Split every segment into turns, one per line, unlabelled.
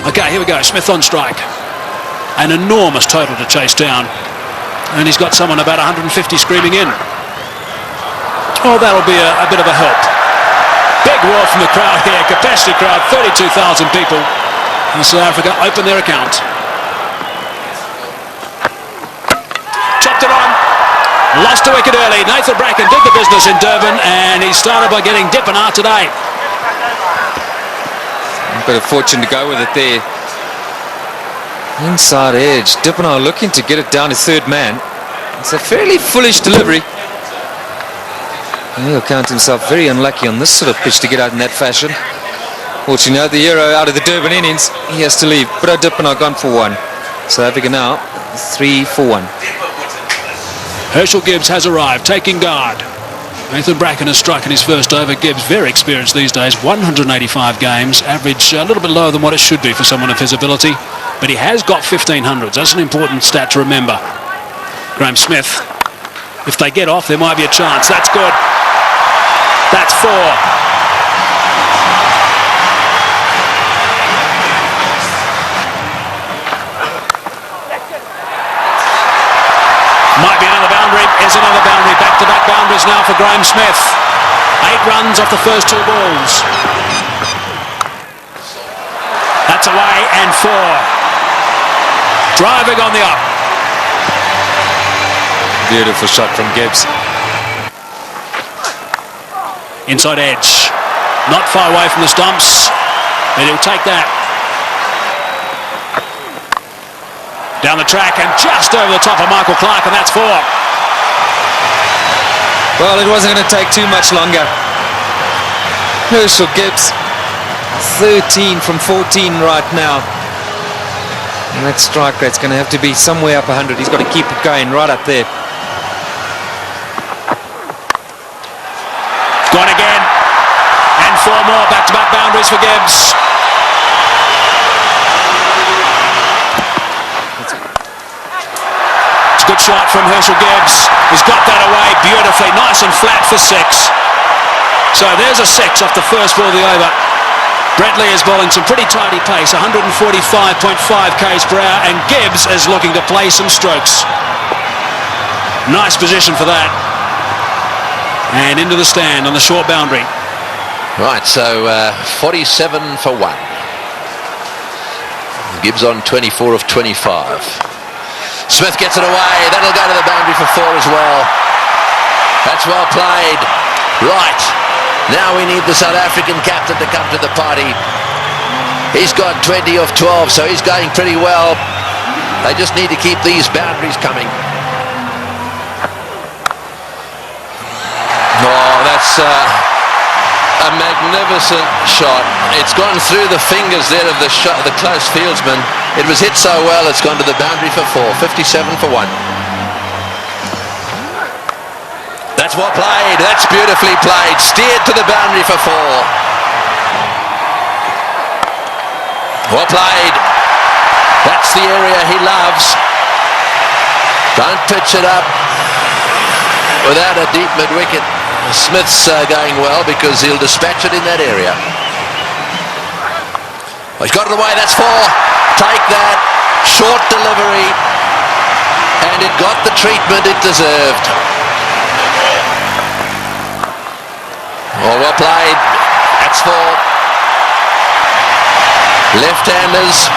Okay, here we go. Smith on strike. An enormous total to chase down. And he's got someone about 150 screaming in. Oh, that'll be a bit of a help. Big roar from the crowd here. Capacity crowd, 32,000 people. And South Africa open their account. Chopped it on. Lost a wicket early. Nathan Bracken did the business in Durban, and he started by getting Dippenaar today.
A bit of fortune to go with it there. Inside edge. Dippenaar looking to get it down to third man. It's a fairly foolish delivery. And he'll count himself very unlucky on this sort of pitch to get out in that fashion. Fortunately, the hero out of the Durban innings, he has to leave. But Dippenaar gone for one. South Africa now 3 for 1.
Herschel Gibbs has arrived, taking guard. Nathan Bracken has struck in his first over. Gibbs, very experienced these days, 185 games, average a little bit lower than what it should be for someone of his ability, but he has got 1500s. That's an important stat to remember. Graham Smith, if they get off, there might be a chance. That's good. That's 4. Might be another boundary. Is another boundary. Back-to-back boundaries now for Graham Smith. 8 runs off the first 2 balls. That's away and 4. Driving on the up.
Beautiful shot from Gibbs.
Inside edge. Not far away from the stumps. And he'll take that. Down the track and just over the top of Michael Clark, and that's 4.
Well, it wasn't going to take too much longer. Herschel Gibbs, 13 from 14 right now. And that strike rate's going to have to be somewhere up 100. He's got to keep it going right up there.
Gone again. And 4 more back-to-back boundaries for Gibbs. Good shot from Herschel Gibbs. He's got that away beautifully. Nice and flat for 6. So there's a 6 off the first ball of the over. Brett Lee is bowling some pretty tidy pace, 145.5 k's per hour, and Gibbs is looking to play some strokes. Nice position for that. And into the stand on the short boundary.
Right, so 47 for 1. Gibbs on 24 of 25. Smith gets it away. That'll go to the boundary for 4 as well. That's well played. Right. Now we need the South African captain to come to the party. He's got 20 of 12, so he's going pretty well. They just need to keep these boundaries coming. Oh, that's a magnificent shot. It's gone through the fingers there of the close fieldsman. It was hit so well, it's gone to the boundary for 4. 57 for 1. That's well played. That's beautifully played. Steered to the boundary for 4. Well played. That's the area he loves. Don't pitch it up without a deep mid-wicket. Smith's going well because he'll dispatch it in that area. Oh, he's got it away. That's 4. Take that. Short delivery. And it got the treatment it deserved. Oh, well played. That's 4. Left-handers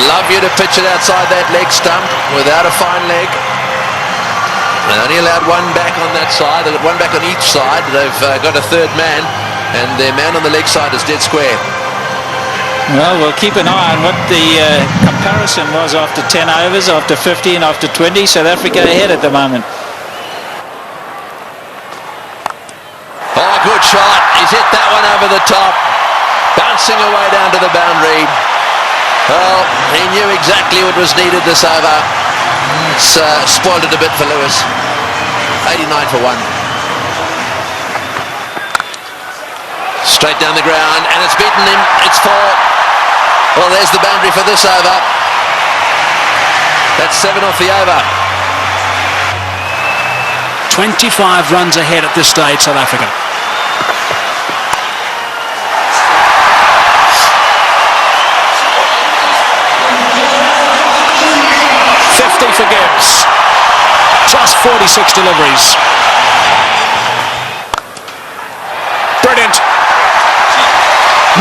love you to pitch it outside that leg stump without a fine leg. They only allowed 1 back on that side. They've got 1 back on each side. They've got a third man, and their man on the leg side is dead square.
Well, we'll keep an eye on what the comparison was after 10 overs, after 50 and after 20. South Africa ahead at the moment.
Oh, good shot. He's hit that one over the top. Bouncing away down to the boundary. Well, he knew exactly what was needed this over. It's spoiled it a bit for Lewis. 89 for 1. Straight down the ground, and it's beaten him. It's 4. Well, there's the boundary for this over. That's 7 off the over.
25 runs ahead at this stage, South Africa. 46 deliveries. Brilliant.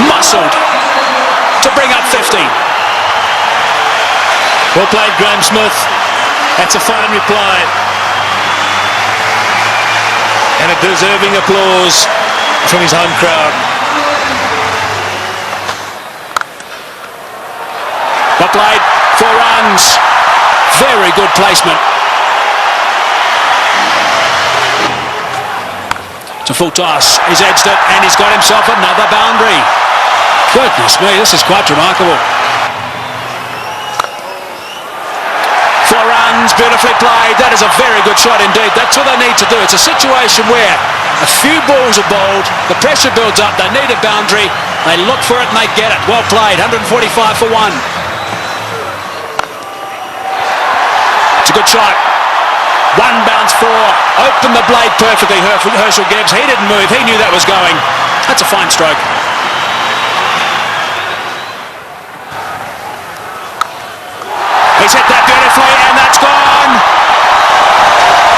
Muscled to bring up 50.
Well played, Graham Smith. That's a fine reply. And a deserving applause from his home crowd.
Well played, 4 runs. Very good placement. To full toss, he's edged it and he's got himself another boundary. Goodness me, this is quite remarkable. 4 runs, beautifully played. That is a very good shot indeed. That's all they need to do. It's a situation where a few balls are bowled, the pressure builds up, they need a boundary, they look for it and they get it. Well played, 145 for 1. It's a good shot. 1 bounce 4, opened the blade perfectly, Herschel Gibbs. He didn't move, he knew that was going. That's a fine stroke. He's hit that beautifully and that's gone.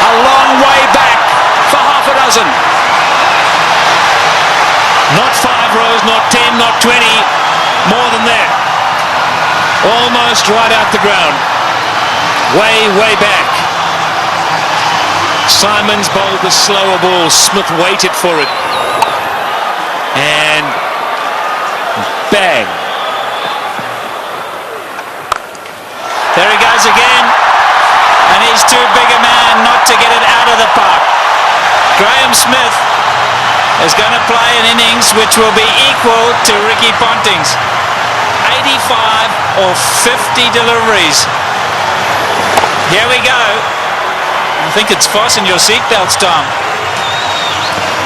A long way back for half a dozen.
Not 5 rows, not 10, not 20, more than that. Almost right out the ground. Way, way back. Simons bowled the slower ball. Smith waited for it. And bang.
There he goes again. And he's too big a man not to get it out of the park. Graham Smith is going to play an innings which will be equal to Ricky Ponting's. 85 or 50 deliveries. Here we go. I think it's fasten your seatbelts, Tom.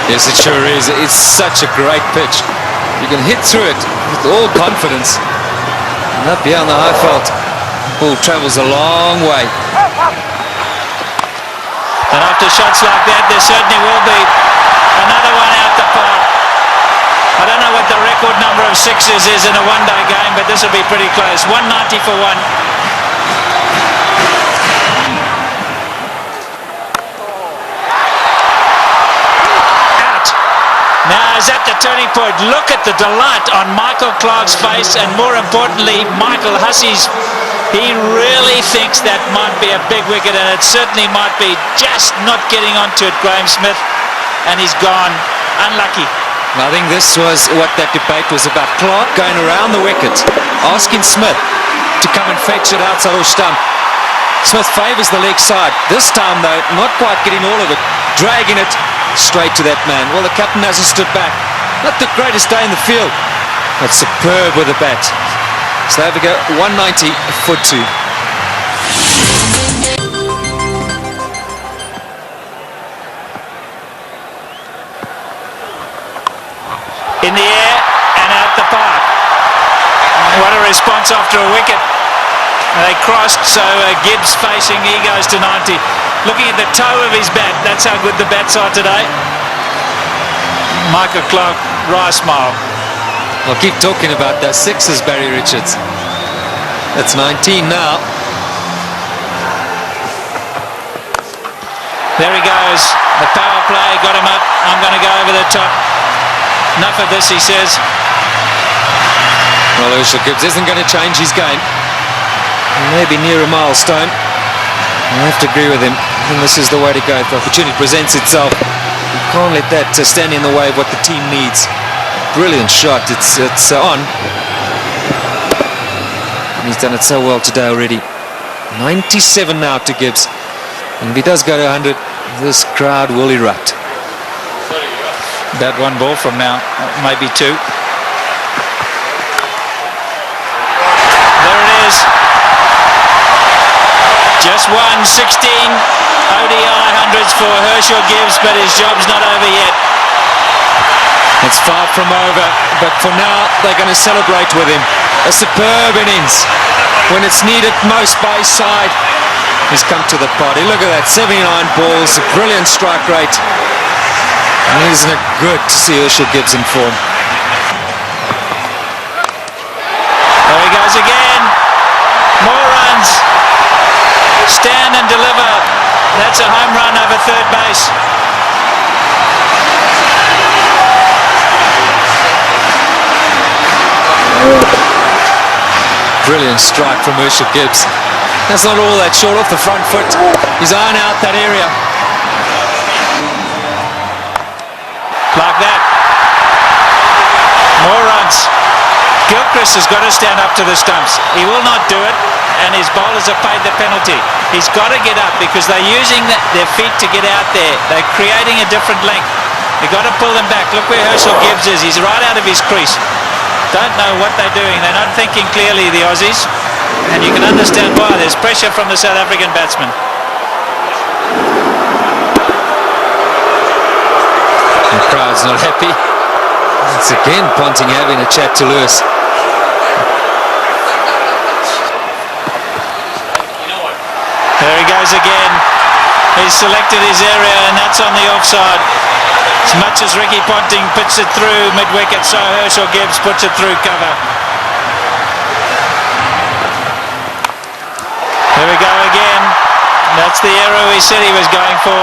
Yes, it sure is. It's such a great pitch. You can hit through it with all confidence. And up here on the high fault, ball travels a long way.
And after shots like that, there certainly will be another one out the park. I don't know what the record number of sixes is in a one-day game, but this will be pretty close. 190 for 1. Now is at the turning point. Look at the delight on Michael Clarke's face, and more importantly, Michael Hussey's. He really thinks that might be a big wicket, and it certainly might be. Just not getting onto it, Graham Smith, and he's gone. Unlucky.
I think this was what that debate was about. Clarke going around the wicket, asking Smith to come and fetch it outside the stump. Smith favours the leg side. This time, though, not quite getting all of it, dragging it straight to that man. Well, the captain hasn't stood back. Not the greatest day in the field, but superb with the bat. So there we go, 190 for 2.
In the air and out the park. What a response after a wicket. They crossed, so Gibbs facing, he goes to 90. Looking at the toe of his bat, that's how good the bats are today. Michael Clarke, wry smile.
I'll keep talking about those sixes, Barry Richards. That's 19 now.
There he goes. The power play got him up. I'm going to go over the top. Enough of this, he says.
Well, Herschel Gibbs isn't going to change his game. Maybe near a milestone. I have to agree with him. And this is the way to go. If the opportunity presents itself, you can't let that stand in the way of what the team needs. Brilliant shot. It's on. And he's done it so well today already. 97 now to Gibbs. And if he does go to 100, this crowd will erupt.
About 1 ball from now, maybe 2. There it is. Just 16 ODI hundreds for Herschel Gibbs, but his job's not over yet.
It's far from over, but for now they're going to celebrate with him. A superb innings. When it's needed most by his side, he's come to the party. Look at that, 79 balls, a brilliant strike rate. And isn't it good to see Herschel Gibbs in form?
There he goes again. More runs. Stand and deliver. That's a home run over third base.
Brilliant strike from Herschel Gibbs. That's not all that short off the front foot. He's eyeing out that area.
Like that. More runs. Gilchrist has got to stand up to the stumps. He will not do it, and his bowlers have paid the penalty. He's got to get up because they're using their feet to get out there. They're creating a different length. You've got to pull them back. Look where Herschel Gibbs is. He's right out of his crease. Don't know what they're doing. They're not thinking clearly, the Aussies. And you can understand why. There's pressure from the South African batsman.
The crowd's not happy. It's again Ponting having a chat to Lewis.
There he goes again. He's selected his area, and that's on the offside. As much as Ricky Ponting puts it through mid-wicket, so Herschel Gibbs puts it through cover. Here we go again. That's the arrow he said he was going for.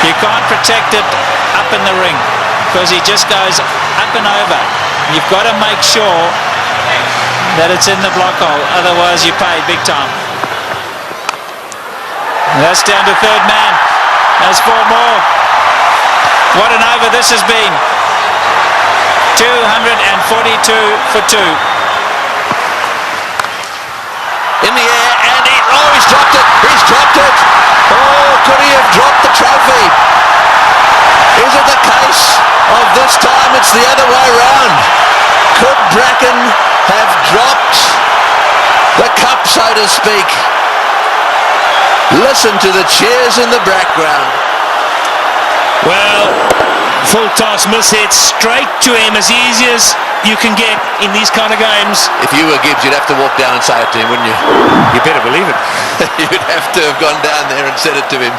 You can't protect it up in the ring because he just goes up and over. You've got to make sure that it's in the block hole, otherwise you pay big time. And that's down to third man. There's 4 more. What an over this has been. 242 for 2.
In the air, and he's dropped it. He's dropped it. Oh, could he have dropped the trophy? Is it the case of this time it's the other way round? Could Bracken have dropped the cup, so to speak? Listen to the cheers in the background.
Well, full toss, miss hit, straight to him, as easy as you can get in these kind of games.
If you were Gibbs, you'd have to walk down and say it to him, wouldn't you?
You better believe it.
You'd have to have gone down there and said it to him.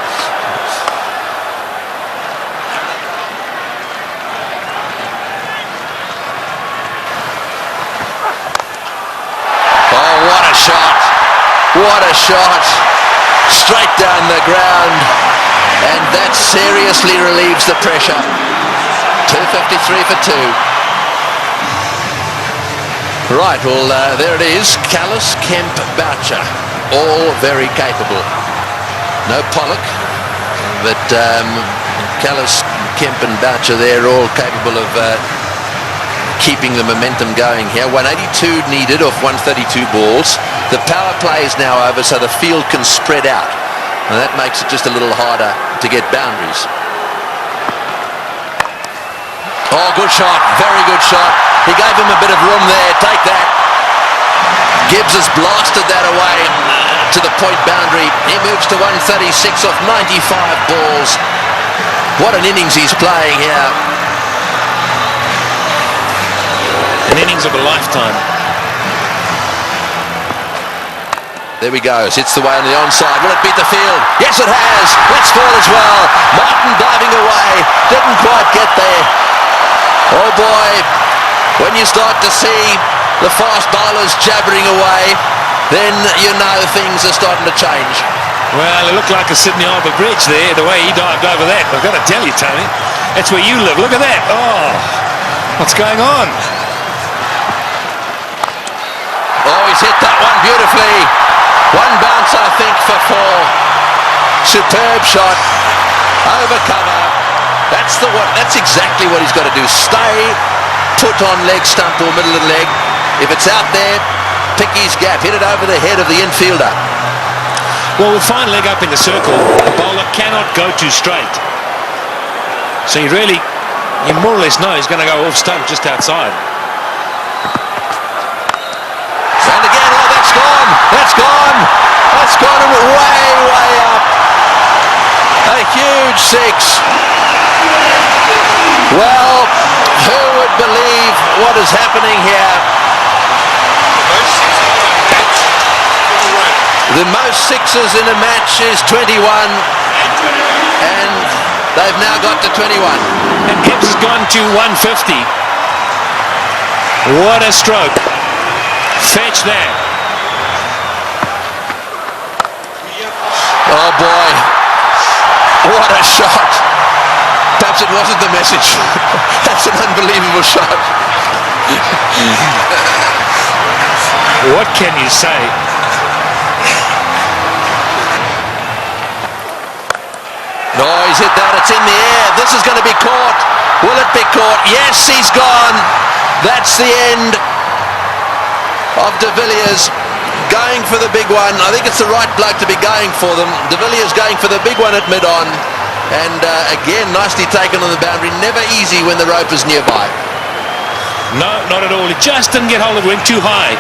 Oh, what a shot. What a shot. Straight down the ground. And that seriously relieves the pressure. 253 for 2. Right, well, there it is. Kallis, Kemp, Boucher, all very capable. No Pollock, but Kallis, Kemp and Boucher, they're all capable of keeping the momentum going here. 182 needed off 132 balls. The power play is now over, so the field can spread out. And that makes it just a little harder to get boundaries. Oh, good shot. Very good shot. He gave him a bit of room there. Take that. Gibbs has blasted that away to the point boundary. He moves to 136 off 95 balls. What an innings he's playing here.
An innings of a lifetime.
There we go. Hits the way on the onside. Will it beat the field? Yes, it has. That's 4 as well. Martin diving away. Didn't quite get there. Oh boy, when you start to see the fast bowlers jabbering away, then you know things are starting to change.
Well, it looked like a Sydney Harbour Bridge there, the way he dived over that. I've got to tell you, Tony, that's where you live. Look at that. Oh, what's going on?
Oh, he's hit that one beautifully. One bounce, I think, for 4. Superb shot. Over cover. That's exactly what he's got to do. Stay put on leg stump or middle of the leg. If it's out there, pick his gap. Hit it over the head of the infielder.
Well, with fine leg up in the circle, the bowler cannot go too straight. So you more or less know he's going to go off stump just outside.
And again, oh, that's gone. That's gone. That's gone and way, way up. A huge 6. Well, who would believe what is happening here? The most 6s in a match is 21, and they've now got to 21.
And Gibbs has gone to 150. What a stroke. Fetch there.
Oh boy, what a shot. Perhaps it wasn't the message. That's an unbelievable shot.
What can you say?
No, he's hit that. It's in the air. This is going to be caught. Will it be caught? Yes, he's gone. That's the end of De Villiers going for the big one. I think it's the right bloke to be going for them. De Villiers going for the big one at mid-on. And again, nicely taken on the boundary. Never easy when the rope is nearby.
No, not at all. He just didn't get hold of it. Went too high.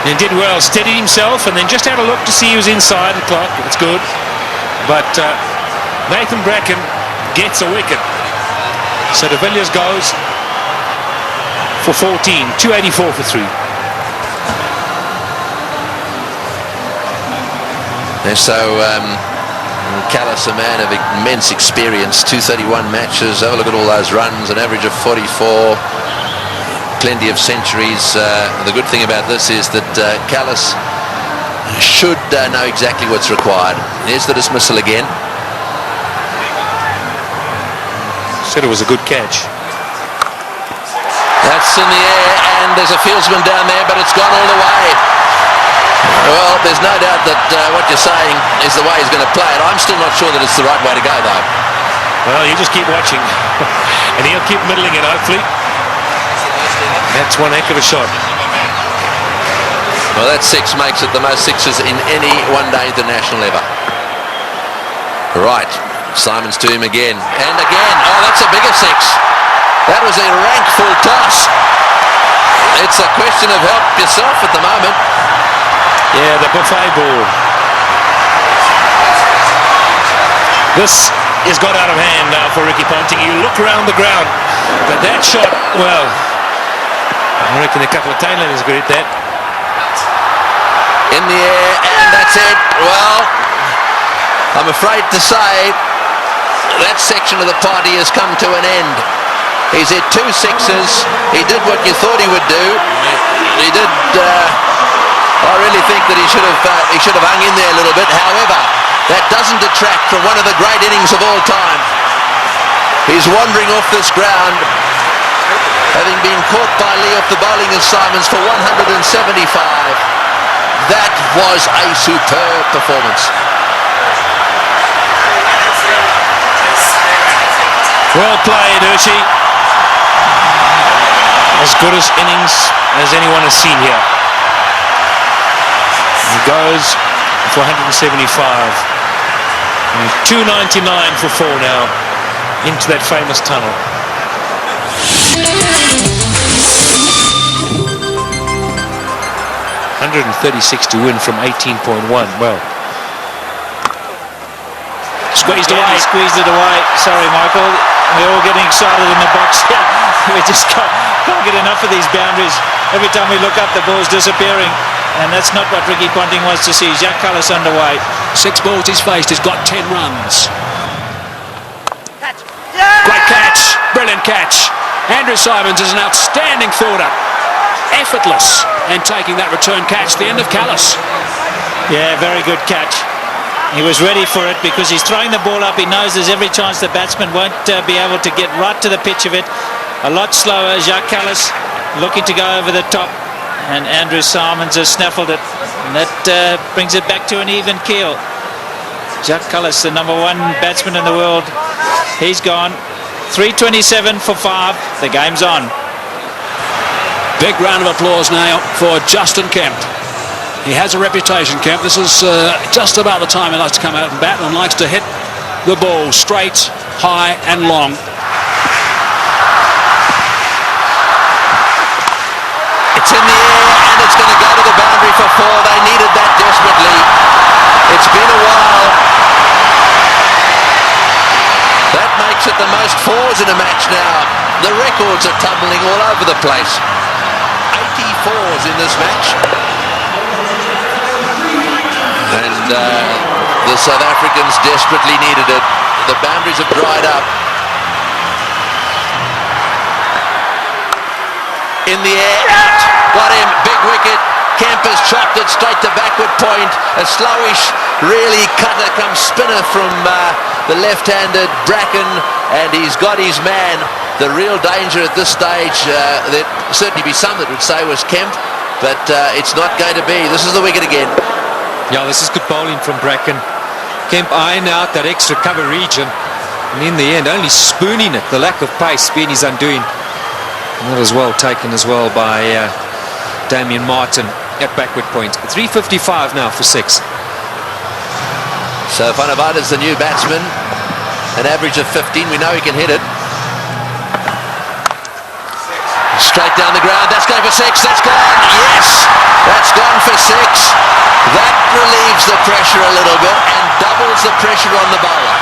And did well. Steadied himself and then just had a look to see he was inside the clock. It's good. But Nathan Bracken gets a wicket. So De Villiers goes for 14. 284 for 3.
And so Callis, a man of immense experience, 231 matches. Have a look at all those runs, an average of 44. Plenty of centuries. The good thing about this is that Callis should know exactly what's required. Here's the dismissal again.
Said it was a good catch.
That's in the air, and there's a fieldsman down there, but it's gone all the way. Well, there's no doubt that what you're saying is the way he's going to play it. I'm still not sure that it's the right way to go, though.
Well, you just keep watching. And he'll keep middling it, hopefully. That's one heck of a shot.
Well, that six makes it the most sixes in any one-day international ever. Right, Simons to him again. And again. Oh, that's a bigger six. That was a rank full toss. It's a question of help yourself at the moment.
Yeah, the buffet ball. This has got out of hand now for Ricky Ponting. You look around the ground, but that shot, well, I reckon a couple of tailenders could hit that.
In the air, and that's it. Well, I'm afraid to say that section of the party has come to an end. He's hit 2 sixes. He did what you thought he would do. He did. I really think that he should have hung in there a little bit. However, that doesn't detract from one of the great innings of all time. He's wandering off this ground, having been caught by Lee off the bowling of Simons for 175. That was a superb performance.
Well played, Hershey. As good as innings as anyone has seen here. He goes for 175. And 299 for 4 now into that famous tunnel. 136 to win from 18.1. Well,
Squeezed away.
He squeezed it away. Sorry, Michael. We're all getting excited in the box here. We just can't get enough of these boundaries. Every time we look up, the ball's disappearing. And that's not what Ricky Ponting wants to see. Jacques Kallis underway.
6 balls he's faced. He's got 10 runs. Great catch. Brilliant catch. Andrew Simons is an outstanding fielder. Effortless. And taking that return catch. The end of Kallis.
Yeah, very good catch. He was ready for it because he's throwing the ball up. He knows there's every chance the batsman won't be able to get right to the pitch of it. A lot slower. Jacques Kallis looking to go over the top. And Andrew Simons has snaffled it. And that brings it back to an even keel. Jacques Kallis, the #1 batsman in the world. He's gone. 327 for 5. The game's on.
Big round of applause now for Justin Kemp. He has a reputation, Kemp. This is just about the time he likes to come out and bat and likes to hit the ball straight, high and long.
It's in the air and it's going to go to the boundary for 4. They needed that desperately. It's been a while. That makes it the most 4s in a match now. The records are tumbling all over the place. 84s in this match. And the South Africans desperately needed it. The boundaries have dried up. In the air, out. Got him. Big wicket. Kemp has chopped it straight to backward point. A slowish, really cutter come spinner from the left-handed Bracken, and he's got his man. The real danger at this stage, there'd certainly be some that would say was Kemp, but it's not going to be. This is the wicket again.
Yeah, this is good bowling from Bracken. Kemp eyeing out that extra cover region, and in the end only spooning it. The lack of pace being his undoing. And that was well taken as well by Damien Martin at backward point. 3:55 now for 6.
So Van der Vaart is the new batsman, an average of 15. We know he can hit it. Straight down the ground, that's going for 6, that's gone, yes, that's gone for 6. That relieves the pressure a little bit and doubles the pressure on the bowler.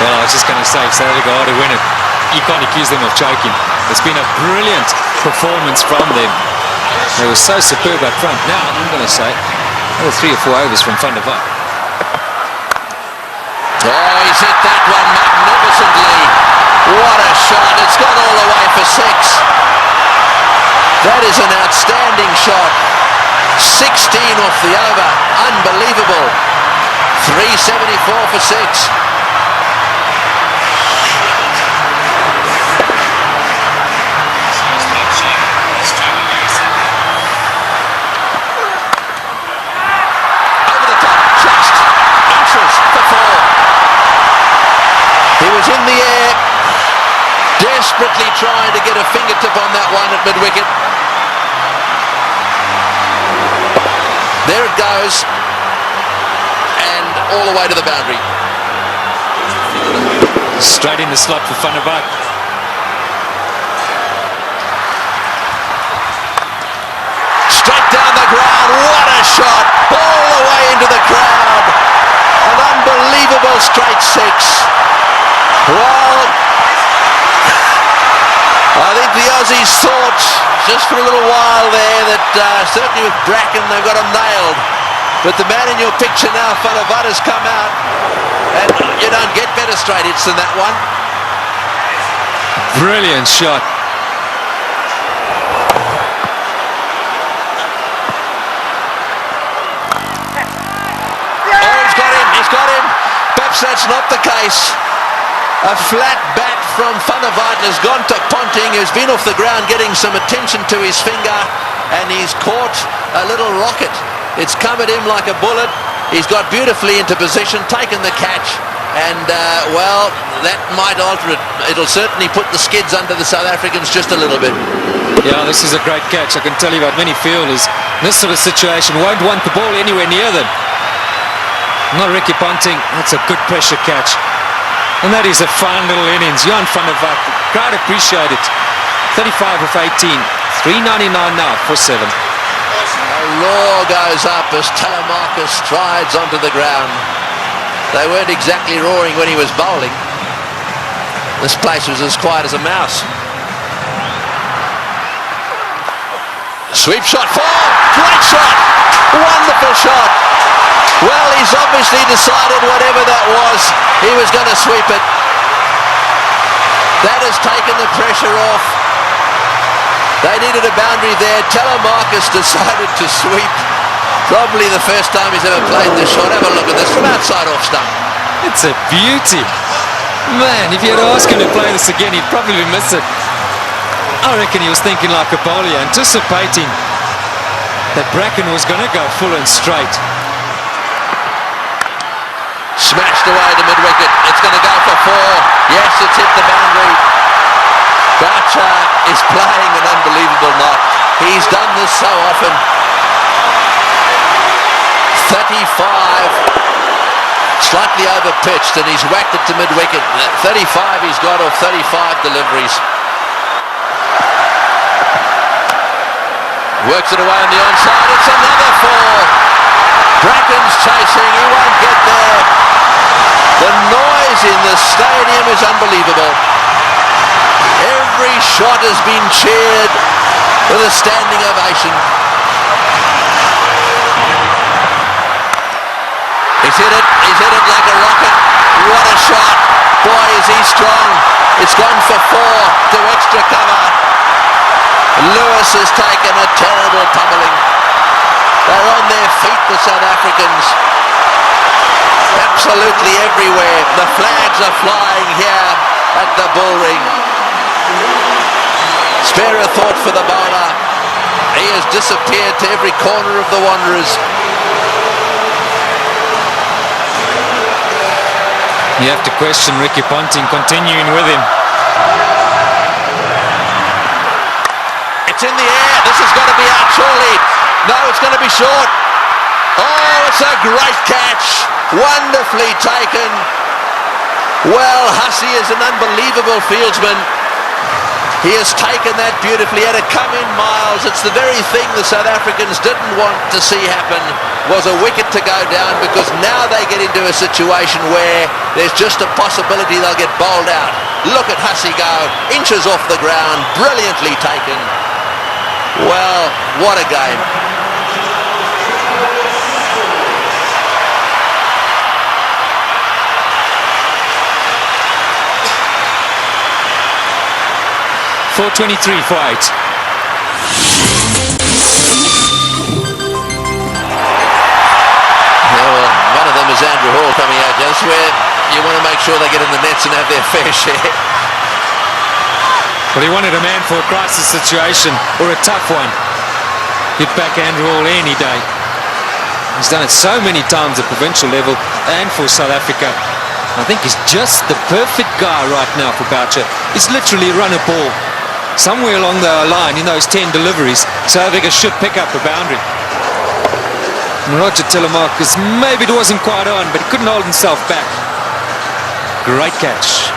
Well, I was just going to say, South Africa ought to win it. You can't accuse them of choking. It's been a brilliant performance from them. They were so superb up front. Now, I'm going to say, another 3 or 4 overs from Van der Vaart.
Oh, he's hit that one magnificently. What a shot. It's gone all the way for 6. That is an outstanding shot. 16 off the over. Unbelievable. 374 for 6. Over the top. Just inches for 4. He was in the air, desperately trying to get a fingertip on that one at mid-wicket. There it goes, and all the way to the boundary.
Straight in the slot for Van der Vaart.
Straight down the ground, what a shot, all the way into the crowd. An unbelievable straight 6. Well, I think the Aussies thought just for a little while there that certainly with Bracken they've got him nailed. But the man in your picture now, Van der Vaart, has come out, and you don't get better straight hits than that one.
Brilliant shot.
Oh, he's got him. Perhaps that's not the case. A flat bat from Van der Vaart has gone to Ponting, who's been off the ground getting some attention to his finger, and he's caught a little rocket. It's come at him like a bullet. He's got beautifully into position, taken the catch, and well, that might alter it. It'll certainly put the skids under the South Africans just a little bit.
Yeah, this is a great catch. I can tell you about many fielders in this sort of situation won't want the ball anywhere near them. Not Ricky Ponting. That's a good pressure catch. And that is a fine little innings. Johan van der Vaart, crowd appreciate it. 35 of 18. 399 now for 7.
A roar goes up as Telemarcus strides onto the ground. They weren't exactly roaring when he was bowling. This place was as quiet as a mouse. Sweep shot, 4, great shot, wonderful shot. Well, he's obviously decided whatever that was, he was going to sweep it. That has taken the pressure off. They needed a boundary there. Telemarcus decided to sweep. Probably the first time he's ever played this shot. Have a look at this from outside off stump.
It's a beauty. Man, if you had asked him to play this again, he'd probably miss it. I reckon he was thinking like a bowler, anticipating that Bracken was going to go full and straight.
Smashed away to mid-wicket. It's going to go for 4. Yes, it's hit the boundary. Garcha is playing an unbelievable knot. He's done this so often. 35. Slightly over-pitched, and he's whacked it to mid-wicket. 35 he's got off 35 deliveries. Works it away on the onside. It's another 4. Bracken's chasing. He won't get there. The noise in the stadium is unbelievable. Every shot has been cheered with a standing ovation. He's hit it like a rocket. What a shot. Boy, is he strong. It's gone for 4 to extra cover. Lewis This has taken a terrible pummeling. They're on their feet, the South Africans. Absolutely everywhere. The flags are flying here at the bullring. Spare a thought for the bowler. He has disappeared to every corner of the Wanderers.
You have to question Ricky Ponting continuing with him.
It's in the air. This has got to be out surely. No, it's going to be short. Oh, it's a great catch. Wonderfully taken. Well, Hussey is an unbelievable fieldsman. He has taken that beautifully. Had it come in miles, it's the very thing the South Africans didn't want to see happen, was a wicket to go down, because now they get into a situation where there's just a possibility they'll get bowled out. Look at Hussey go, inches off the ground, brilliantly taken. Well, what a game.
.423 for 8.
Well, one of them is Andrew Hall coming out. That's where you want to make sure they get in the nets and have their fair share.
Well, he wanted a man for a crisis situation, or a tough one. Get back Andrew Hall any day. He's done it so many times at provincial level and for South Africa. I think he's just the perfect guy right now for Boucher. He's literally run a ball. Somewhere along the line in those 10 deliveries, South Africa should pick up a boundary. And Roger Telemarcus, maybe it wasn't quite on, but he couldn't hold himself back. Great catch.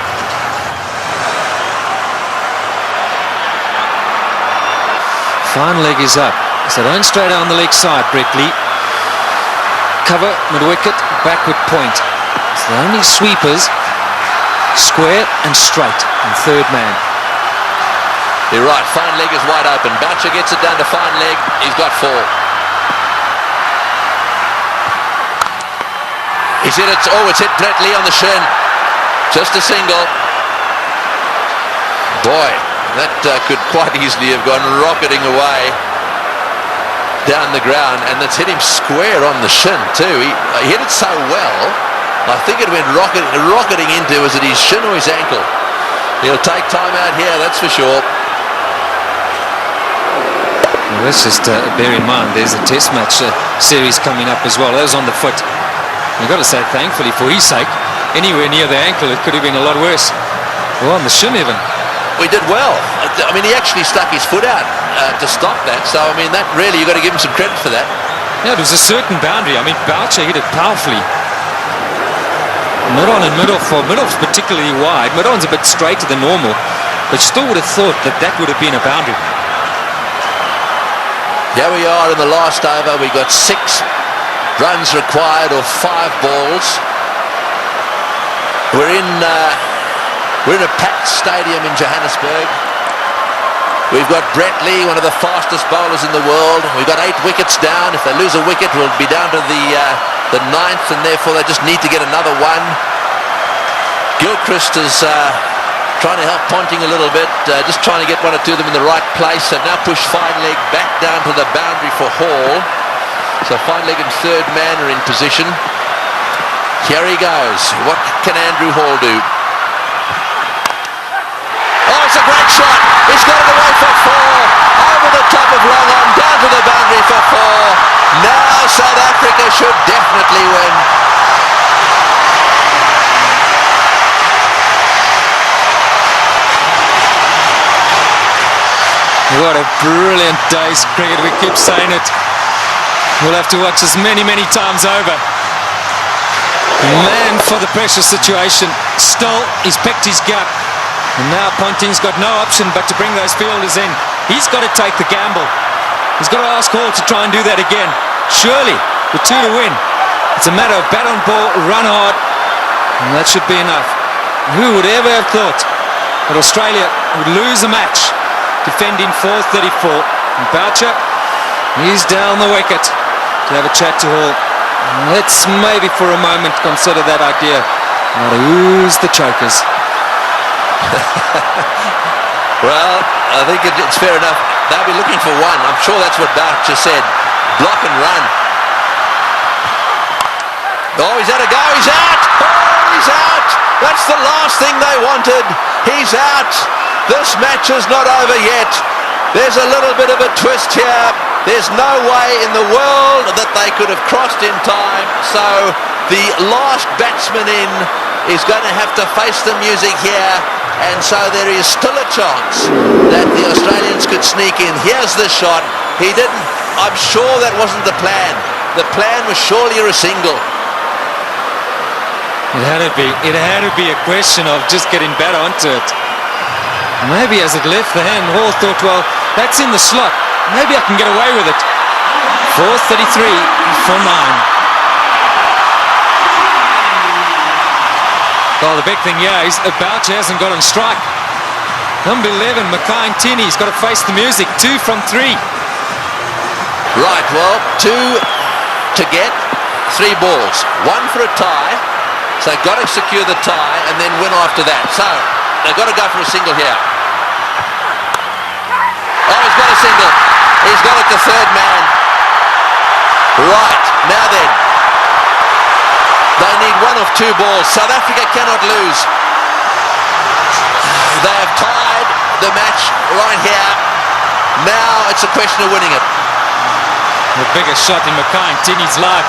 Fine leg is up. So don't straight down the leg side, Brett Lee. Cover, mid-wicket, backward point. So the only sweepers, square and straight, and third man.
You're right, fine leg is wide open. Boucher gets it down to fine leg. He's got 4. He's hit it. Oh, it's hit Brett Lee on the shin. Just a single. Boy, that could quite easily have gone rocketing away down the ground, and that's hit him square on the shin too. He hit it so well, I think it went rocketing into, was it his shin or his ankle? He'll take time out here, that's for sure.
Well, let's just bear in mind there's a test match series coming up as well. That was on the foot. You've got to say thankfully for his sake, anywhere near the ankle it could have been a lot worse. Well, on the shin even.
We did well. I mean, he actually stuck his foot out to stop that. So, I mean, that really, you've got to give him some credit for that.
Yeah, it was a certain boundary. I mean, Boucher hit it powerfully. Mid-on and mid-off. Well, mid-off's particularly wide. Mid-on's a bit straighter than normal. But still would have thought that that would have been a boundary.
Here we are in the last over. We got 6 runs required or 5 balls. We're in a packed stadium in Johannesburg. We've got Brett Lee, one of the fastest bowlers in the world. We've got 8 wickets down. If they lose a wicket, we'll be down to the 9th, and therefore they just need to get another one. Gilchrist is trying to help Ponting a little bit, just trying to get 1 or 2 of them in the right place. They've now pushed fine leg back down to the boundary for Hall. So fine leg and third man are in position. Here he goes. What can Andrew Hall do? Oh, it's a great shot. He's got it away for 4. Over the top of long on, down to the boundary for 4. Now South Africa should definitely win.
What a brilliant day's cricket. We keep saying it. We'll have to watch this many, many times over. Man for the pressure situation. Still, he's picked his gap. And now Ponting's got no option but to bring those fielders in. He's got to take the gamble. He's got to ask Hall to try and do that again. Surely, with 2 to win, it's a matter of bat on ball, run hard, and that should be enough. Who would ever have thought that Australia would lose a match defending 434? And Boucher, he's down the wicket to have a chat to Hall. Let's maybe for a moment consider that idea. Now to ooze the chokers.
Well, I think it's fair enough. they'll be looking for one. I'm sure that's what Boucher said. Block and run. Oh, he's had a go. He's out. Oh, he's out. That's the last thing they wanted. He's out. This match is not over yet. There's a little bit of a twist here. There's no way in the world that they could have crossed in time. So the last batsman in is going to have to face the music here. And so there is still a chance that the Australians could sneak in. Here's the shot. He didn't. I'm sure that wasn't the plan. The plan was surely a single.
It had to be. It had to be a question of just getting back onto it. Maybe as it left the hand, Hall thought, well, that's in the slot. Maybe I can get away with it. 4:33 for 9. Well, the big thing here is Boucher hasn't got on strike. Number 11, Mackay Ntini's got to face the music. 2 from 3.
Right, well, 2 to get, 3 balls. 1 for a tie. So they've got to secure the tie and then win after that. So they've got to go for a single here. Oh, he's got a single. He's got it to third man. Right, now then. They need 1 of 2 balls. South Africa cannot lose. They have tied the match right here. Now it's a question of winning it.
The biggest shot in Mackay Ntini's life.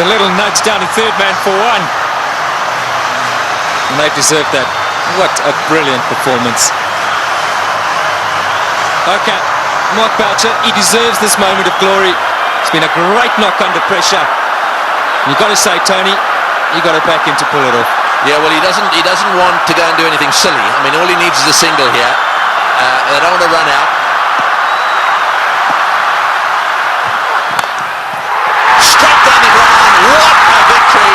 The little nudge down to third man for 1. And they deserve that. What a brilliant performance. Okay, Mark Boucher, he deserves this moment of glory. It's been a great knock under pressure. You've got to say, Tony, you've got to back him to pull it off.
Yeah, well, he doesn't want to go and do anything silly. I mean, all he needs is a single here. They don't want to run out. Straight down the ground. What a victory.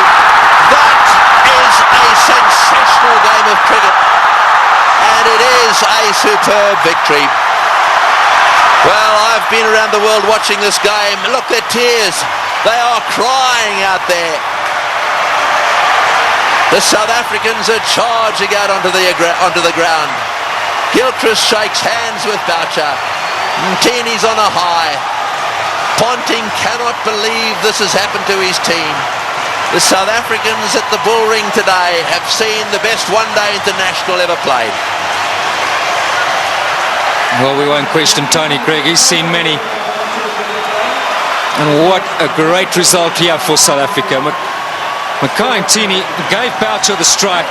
That is a sensational game of cricket. And it is a superb victory. Well, I've been around the world watching this game. Look, their tears. They are crying out there. The South Africans are charging out onto the ground. Gilchrist shakes hands with Boucher. Ntini's on a high. Ponting cannot believe this has happened to his team. The South Africans at the Bull Ring today have seen the best one-day international ever played.
Well, we won't question Tony Craig. He's seen many. And what a great result here for South Africa. Mackay Ntini gave Boucher the strike,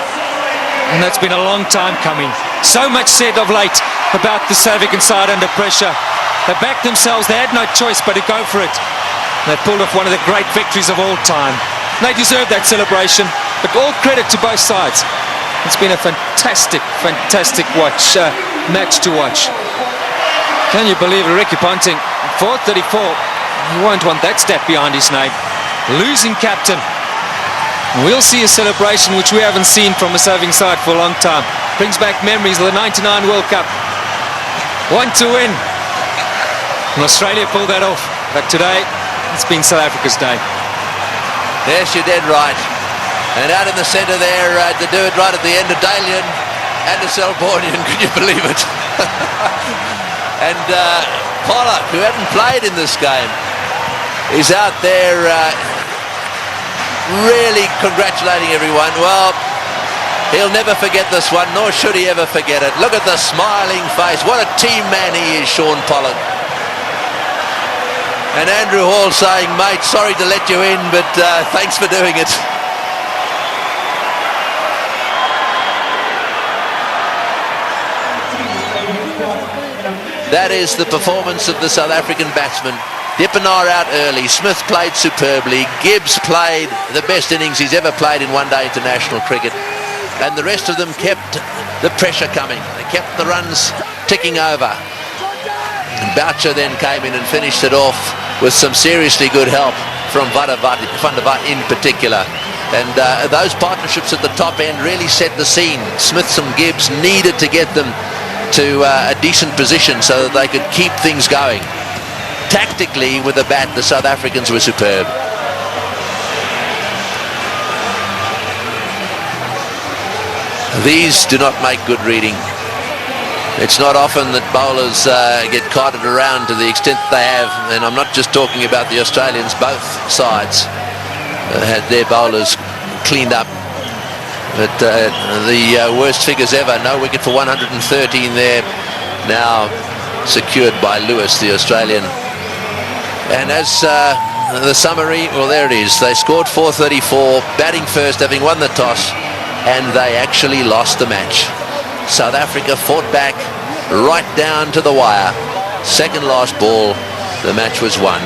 and that's been a long time coming. So much said of late about the South African side under pressure. They backed themselves, they had no choice but to go for it. They pulled off one of the great victories of all time. They deserve that celebration, but all credit to both sides. It's been a fantastic, fantastic match to watch. Can you believe it? Ricky Ponting, 4:34. You won't want that stat behind his name. Losing captain. We'll see a celebration which we haven't seen from a serving side for a long time. Brings back memories of the 99 World Cup. Want to win. And Australia pulled that off. But today, it's been South Africa's day.
Yes, you're dead right. And out in the centre there, to do it right at the end of Dalian and the Selbornian, could you believe it? And Pollock, who hadn't played in this game, is out there really congratulating everyone. Well, he'll never forget this one, nor should he ever forget it. Look at the smiling face. What a team man he is, Shaun Pollock. And Andrew Hall saying, mate, sorry to let you in, but thanks for doing it. That is the performance of the South African batsmen. Dippenaar out early. Smith played superbly. Gibbs played the best innings he's ever played in one-day international cricket. And the rest of them kept the pressure coming. They kept the runs ticking over. And Boucher then came in and finished it off with some seriously good help from Van der Vaart in particular. And those partnerships at the top end really set the scene. Smith and Gibbs needed to get them to a decent position so that they could keep things going. Tactically, with the bat, the South Africans were superb. These do not make good reading. It's not often that bowlers get carted around to the extent they have, and I'm not just talking about the Australians. Both sides had their bowlers cleaned up. But the worst figures ever. No wicket for 113 there. Now secured by Lewis, the Australian. And as the summary, well, there it is. They scored 434, batting first, having won the toss, and they actually lost the match. South Africa fought back right down to the wire. Second last ball, the match was won.